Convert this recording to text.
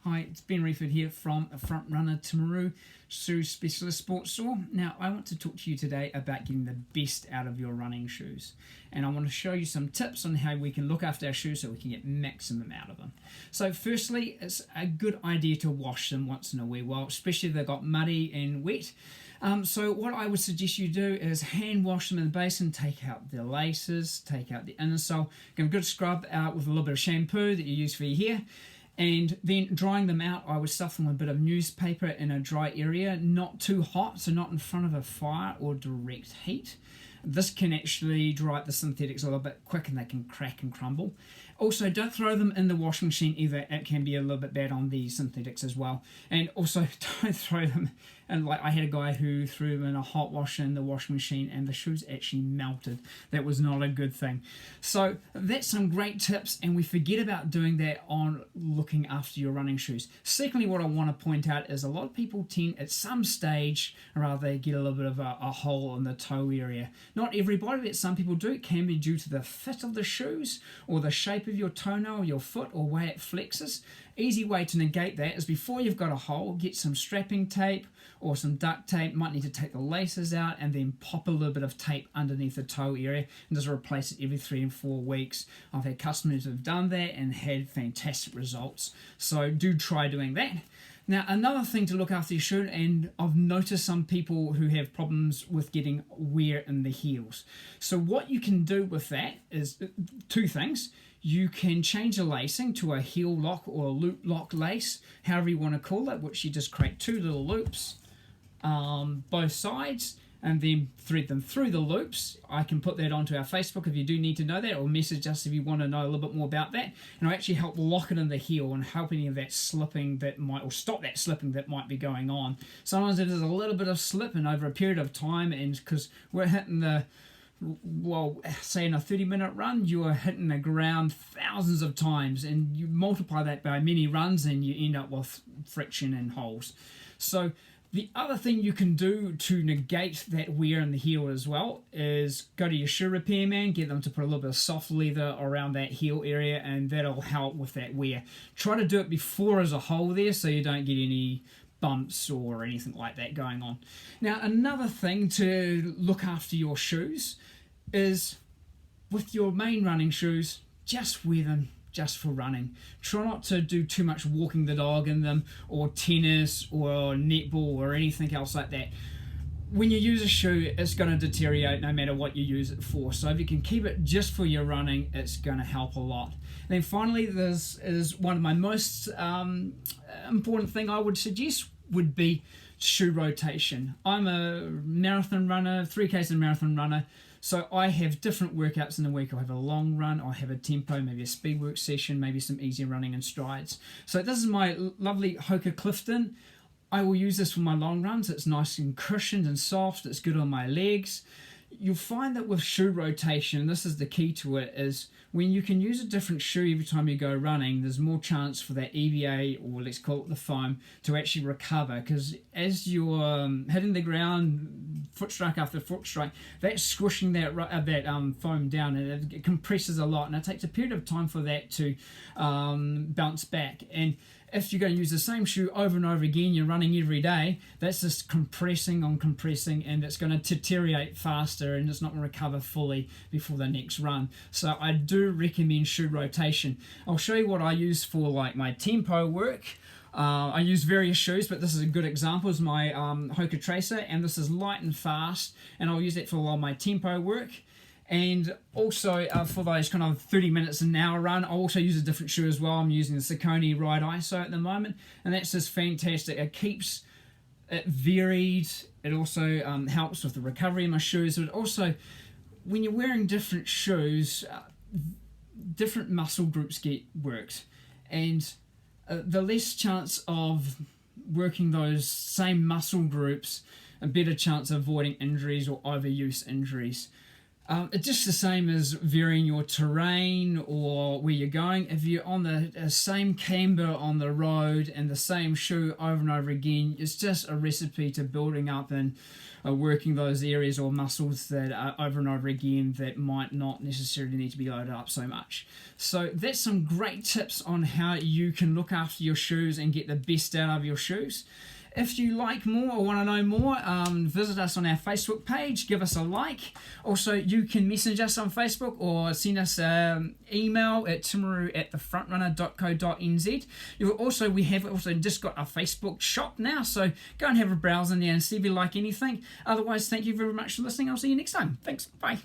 Hi, it's Ben Reeford here from Front Runner Timaru Shoe Specialist Sports Store. Now, I want to talk to you today about getting the best out of your running shoes. And I want to show you some tips on how we can look after our shoes so we can get maximum out of them. So firstly, it's a good idea to wash them once in a wee while, especially if they've got muddy and wet. So what I would suggest you do is hand wash them in the basin, take out the laces, take out the inner sole, give them a good scrub out with a little bit of shampoo that you use for your hair. And then drying them out, I would stuff them with a bit of newspaper in a dry area, not too hot, so not in front of a fire or direct heat. This can actually dry out the synthetics a little bit quick and they can crack and crumble. Also, don't throw them in the washing machine either. It can be a little bit bad on the synthetics as well. And also, don't throw them. And like I had a guy who threw them in a hot washer in the washing machine and the shoes actually melted. That was not a good thing. So that's some great tips, and we forget about doing that on looking after your running shoes. Secondly, what I want to point out is a lot of people tend at some stage, or rather they get a little bit of a hole in the toe area. Not everybody, but some people do. It can be due to the fit of the shoes or the shape of your toenail, your foot, or way it flexes. Easy way to negate that is before you've got a hole, get some strapping tape or some duct tape. Might need to take the laces out and then pop a little bit of tape underneath the toe area and just replace it every 3 and 4 weeks. I've had customers who have done that and had fantastic results. So do try doing that. Now, another thing to look after your shoe, and I've noticed some people who have problems with getting wear in the heels. So what you can do with that is 2 things. You can change the lacing to a heel lock or a loop lock lace, however you want to call it, which you just create 2 little loops, both sides, and then thread them through the loops. I can put that onto our Facebook if you do need to know that, or message us if you want to know a little bit more about that. And I'll actually help lock it in the heel and help any of that slipping that might, or stop that slipping that might be going on. Sometimes if there's a little bit of slipping over a period of time, and because we're hitting the, well, say in a 30-minute run, you are hitting the ground thousands of times, and you multiply that by many runs and you end up with friction and holes. So the other thing you can do to negate that wear in the heel as well is go to your shoe repairman, get them to put a little bit of soft leather around that heel area, and that'll help with that wear. Try to do it before there's a hole there so you don't get any bumps or anything like that going on. Now, another thing to look after your shoes is with your main running shoes, just wear them just for running. Try not to do too much walking the dog in them, or tennis or netball or anything else like that. When you use a shoe, it's going to deteriorate no matter what you use it for. So if you can keep it just for your running, it's going to help a lot. And then finally, this is one of my most important thing I would suggest would be shoe rotation. I'm a marathon runner, 3Ks and marathon runner. So I have different workouts in the week. I have a long run, I have a tempo, maybe a speed work session, maybe some easy running and strides. So this is my lovely Hoka Clifton. I will use this for my long runs. It's nice and cushioned and soft. It's good on my legs. You'll find that with shoe rotation, this is the key to it, is when you can use a different shoe every time you go running, there's more chance for that EVA, or let's call it the foam, to actually recover. Because as you're hitting the ground, foot strike after foot strike, that's squishing that foam down, and it compresses a lot, and it takes a period of time for that to bounce back. And if you're going to use the same shoe over and over again, you're running every day, that's just compressing on compressing, and it's going to deteriorate faster, and it's not going to recover fully before the next run. So I do recommend shoe rotation. I'll show you what I use for like my tempo work. I use various shoes, but this is a good example. Is my Hoka Tracer, and this is light and fast, and I'll use that for a lot of my tempo work. And also for those kind of 30 minutes an hour run, I also use a different shoe as well. I'm using the Saucony Ride ISO at the moment, and that's just fantastic. It keeps it varied. It also helps with the recovery of my shoes. But also, when you're wearing different shoes, different muscle groups get worked, and the less chance of working those same muscle groups, a better chance of avoiding injuries or overuse injuries. It's just the same as varying your terrain or where you're going. If you're on the same camber on the road and the same shoe over and over again, it's just a recipe to building up and working those areas or muscles that are over and over again that might not necessarily need to be loaded up so much. So that's some great tips on how you can look after your shoes and get the best out of your shoes. If you like more or want to know more, visit us on our Facebook page, give us a like. Also, you can message us on Facebook or send us an email at timaru@thefrontrunner.co.nz. We have also just got a Facebook shop now, so go and have a browse in there and see if you like anything. Otherwise, thank you very much for listening. I'll see you next time. Thanks. Bye.